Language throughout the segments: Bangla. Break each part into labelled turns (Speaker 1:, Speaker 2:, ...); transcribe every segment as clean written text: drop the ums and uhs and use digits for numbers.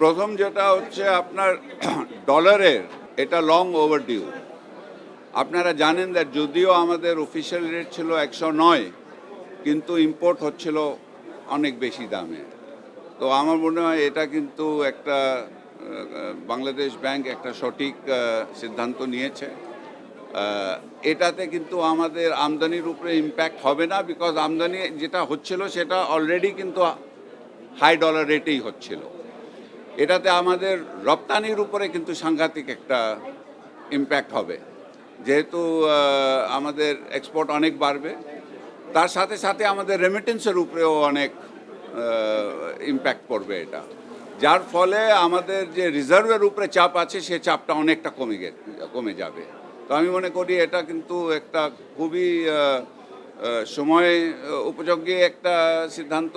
Speaker 1: প্রথম যেটা হচ্ছে আপনার ডলারের, এটা লং ওভারডিউ। আপনারা জানেন যে যদিও আমাদের অফিসিয়াল রেট ছিল 109, কিন্তু ইম্পোর্ট হচ্ছিল অনেক বেশি দামে। তো আমার মনে হয় এটা কিন্তু একটা বাংলাদেশ ব্যাংক একটা সঠিক সিদ্ধান্ত নিয়েছে। এটাতে কিন্তু আমাদের আমদানির উপরে ইম্প্যাক্ট হবে না, বিকজ আমদানি যেটা হচ্ছিল সেটা অলরেডি কিন্তু হাই ডলার রেটেই হচ্ছিল। এটাতে আমাদের রপ্তানির উপরে কিন্তু সাংঘাতিক একটা ইম্প্যাক্ট হবে, যেহেতু আমাদের এক্সপোর্ট অনেক বাড়বে, তার সাথে সাথে আমাদের রেমিটেন্সের উপরেও অনেক ইম্প্যাক্ট পড়বে এটা, যার ফলে আমাদের যে রিজার্ভের উপরে চাপ আছে সে চাপটা অনেকটা কমে যাবে। তো আমি মনে করি এটা কিন্তু একটা খুবই সময় উপযোগী একটা সিদ্ধান্ত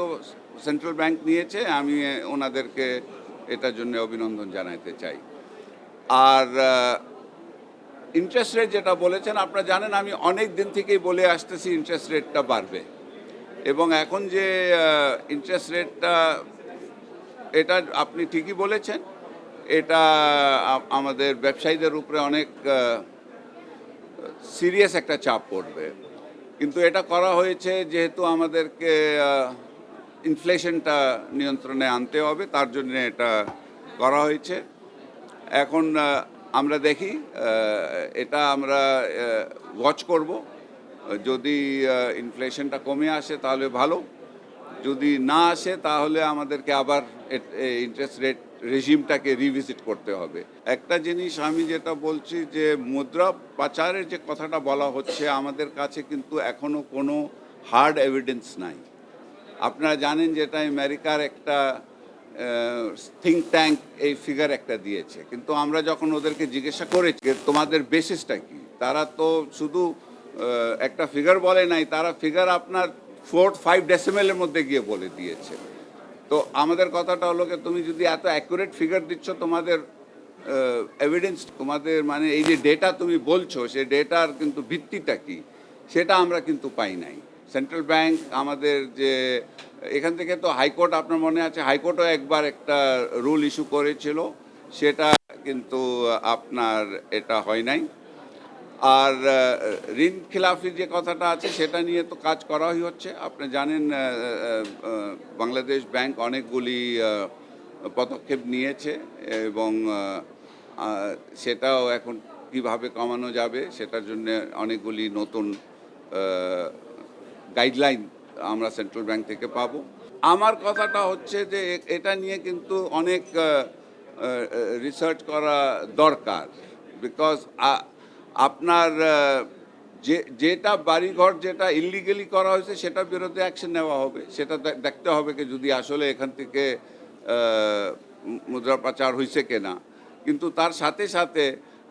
Speaker 1: সেন্ট্রাল ব্যাংক নিয়েছে। আমি ওনাদেরকে এটার জন্য অভিনন্দন জানাতে চাই। আর ইন্টারেস্ট রেট যেটা বলেছেন, আপনারা জানেন আমি অনেক দিন থেকেই বলে আসতেছি ইন্টারেস্ট রেটটা বাড়বে, এবং এখন যে ইন্টারেস্ট রেটটা, এটা আপনি ঠিকই বলেছেন, এটা আমাদের ব্যবসায়ীদের উপরে অনেক সিরিয়াস একটা চাপ পড়বে। কিন্তু এটা করা হয়েছে যেহেতু আমাদেরকে ইনফ্লেশনটা নিয়ন্ত্রণে আনতে হবে, তার জন্য এটা করা হয়েছে। এখন আমরা দেখি, এটা আমরা ওয়াচ করব। যদি ইনফ্লেশনটা কমে আসে তাহলে ভালো, যদি না আসে তাহলে আমাদেরকে আবার ইন্টারেস্ট রেট রেজিমটাকে রিভিজিট করতে হবে। একটা জিনিস আমি যেটা বলছি যে মুদ্রা পাচারের যে কথাটা বলা হচ্ছে, আমাদের কাছে কিন্তু এখনও কোনো হার্ড এভিডেন্স নাই। আপনারা জানেন যেটা আমেরিকার একটা থিঙ্ক ট্যাঙ্ক এই ফিগার একটা দিয়েছে, কিন্তু আমরা যখন ওদেরকে জিজ্ঞাসা করেছি তোমাদের বেসিসটা কি, তারা তো শুধু একটা ফিগার বলে নাই, তারা ফিগার আপনার 4-5 ডেসিমেলের মধ্যে গিয়ে বলে দিয়েছে। তো আমাদের কথাটা হলো যে তুমি যদি এত অ্যাকুরেট ফিগার দিচ্ছ, তোমাদের এভিডেন্স, তোমাদের মানে এই যে ডেটা তুমি বলছো, সেই ডেটার কিন্তু ভিত্তিটা কি, সেটা আমরা কিন্তু পাই নাই। সেন্ট্রাল ব্যাংক আমাদের যে এখান থেকে তো হাইকোর্ট, আপনার মনে আছে হাইকোর্টও একবার একটা রুল ইস্যু করেছিল, সেটা কিন্তু আপনার এটা হয় নাই। আর ঋণ খেলাফি যে কথাটা আছে সেটা নিয়ে তো কাজ করাই হচ্ছে। আপনি জানেন বাংলাদেশ ব্যাংক অনেকগুলি পদক্ষেপ নিয়েছে, এবং সেটাও এখন কিভাবে কমানো যাবে সেটার জন্য অনেকগুলি নতুন গাইডলাইন আমরা সেন্ট্রাল ব্যাংক থেকে পাবো। আমার কথাটা হচ্ছে যে এটা নিয়ে কিন্তু অনেক রিসার্চ করা দরকার, বিকজ আপনার যেটা বাড়িঘর যেটা ইলিগালি করা হয়েছে সেটার বিরুদ্ধে অ্যাকশন নেওয়া হবে। সেটা দেখতে হবে কি যদি আসলে এখান থেকে মুদ্রা পাচার হয়েছে কিনা। কিন্তু তার সাথে সাথে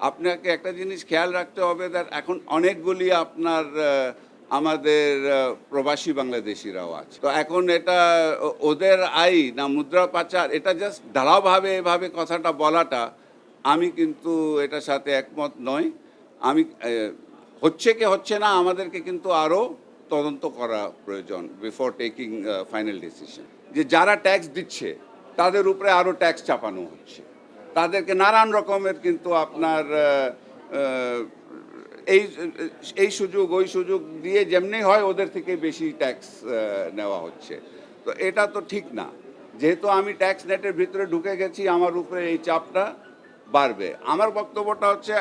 Speaker 1: আপনাকে একটা জিনিস খেয়াল রাখতে হবে, এখন অনেকগুলি আপনার আমাদের প্রবাসী বাংলাদেশিরাও আছে। তো এখন এটা ওদের আয় না মুদ্রা পাচার, এটা জাস্ট ঢালাওভাবে এভাবে কথাটা বলাটা আমি কিন্তু এটার সাথে একমত নই। আমি হচ্ছে কি হচ্ছে না, আমাদেরকে কিন্তু আরও তদন্ত করা প্রয়োজন বিফোর টেকিং ফাইনাল ডিসিশন। যে যারা ট্যাক্স দিচ্ছে তাদের উপরে আরও ট্যাক্স চাপানো হচ্ছে, তাদেরকে নানান রকমের কিন্তু আপনার এই এই সুযোগ ওই সুযোগ দিয়ে যেমনি হয় ওদের থেকে বেশি ট্যাক্স নেওয়া হচ্ছে। তো এটা তো ঠিক না। যেহেতু আমি ট্যাক্স নেটের ভিতরে ঢুকে গেছি, আমার উপরে এই চাপটা বাড়বে। আমার বক্তব্যটা হচ্ছে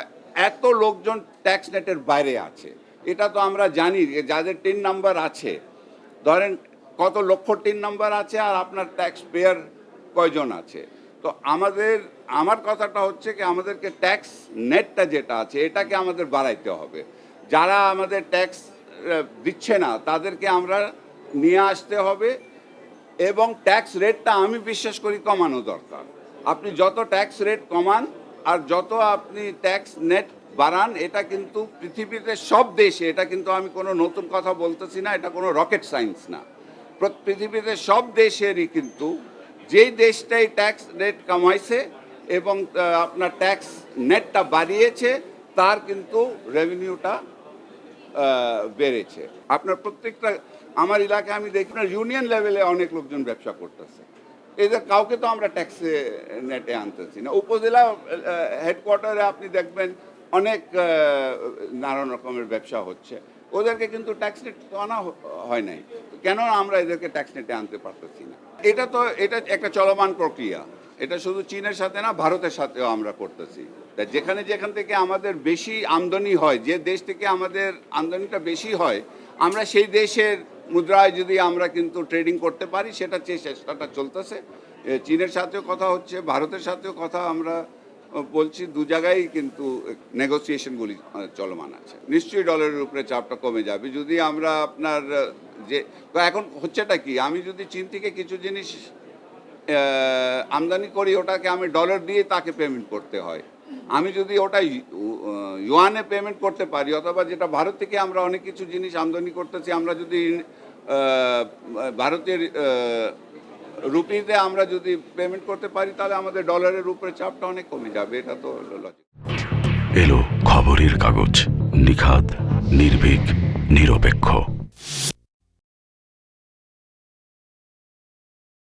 Speaker 1: এত লোকজন ট্যাক্স নেটের বাইরে আছে, এটা তো আমরা জানি যাদের টিন নাম্বার আছে, ধরেন কত লক্ষ টিন নাম্বার আছে আর আপনার ট্যাক্স পেয়ার কয়জন আছে। তো আমার কথাটা হচ্ছে কি আমাদেরকে ট্যাক্স নেটটা যেটা আছে এটাকে আমাদের বাড়াইতে হবে। যারা আমাদের ট্যাক্স দিচ্ছে না তাদেরকে আমরা নিয়ে আসতে হবে, এবং ট্যাক্স রেটটা আমি বিশ্বাস করি কমানো দরকার। আপনি যত ট্যাক্স রেট কমান আর যত আপনি ট্যাক্স নেট বাড়ান, এটা কিন্তু পৃথিবীতে সব দেশে, এটা কিন্তু আমি কোনো নতুন কথা বলতেছি না, এটা কোনো রকেট সায়েন্স না, পৃথিবীতে সব দেশেরই কিন্তু যেই দেশটাই ট্যাক্স রেট কমাইছে এবং আপনার ট্যাক্স নেটটা বাড়িয়েছে, তার কিন্তু রেভিনিউটা বেড়েছে। আপনার প্রত্যেকটা, আমার এলাকায় আমি দেখি না ইউনিয়ন লেভেলে অনেক লোকজন ব্যবসা করতেছে, এদের কাউকে তো আমরা ট্যাক্সে নেটে আনতেছি না। উপজেলা হেডকোয়ার্টারে আপনি দেখবেন অনেক নানান রকমের ব্যবসা হচ্ছে, ওদেরকে কিন্তু ট্যাক্স নেট তো আনা হয় নাই। কেন আমরা এদেরকে ট্যাক্স নেটে আনতে পারতেছি না? এটা একটা চলমান প্রক্রিয়া। এটা শুধু চীনের সাথে না, ভারতের সাথেও আমরা করতেছি। তা যেখান থেকে আমাদের বেশি আমদানি হয়, যে দেশ থেকে আমাদের আমদানিটা বেশি হয়, আমরা সেই দেশের মুদ্রায় যদি আমরা কিন্তু ট্রেডিং করতে পারি, সেটা চেষ্টাটা চলতেছে। চীনের সাথেও কথা হচ্ছে, ভারতের সাথেও কথা আমরা বলছি, দু জায়গায় কিন্তু নেগোসিয়েশনগুলি চলমান আছে। নিশ্চয়ই ডলারের উপরে চাপটা কমে যাবে যদি আমরা আপনার যে এখন হচ্ছেটা কি, আমি যদি চীন থেকে কিছু জিনিস আমদানি করি, ওটাকে আমি ডলার দিয়ে তাকে পেমেন্ট করতে হয়। আমি যদি ওটা ইউয়ানে পেমেন্ট করতে পারি, অথবা যেটা ভারত থেকে আমরা অনেক কিছু জিনিস আমদানি করতেছি, আমরা যদি ভারতের রুপিতে আমরা যদি পেমেন্ট করতে পারি, তাহলে আমাদের ডলারের উপরে চাপটা অনেক কমে যাবে। এটা তো লজিক।
Speaker 2: এলো খবরের কাগজ, নিখাত, নির্ভীক, নিরপেক্ষ।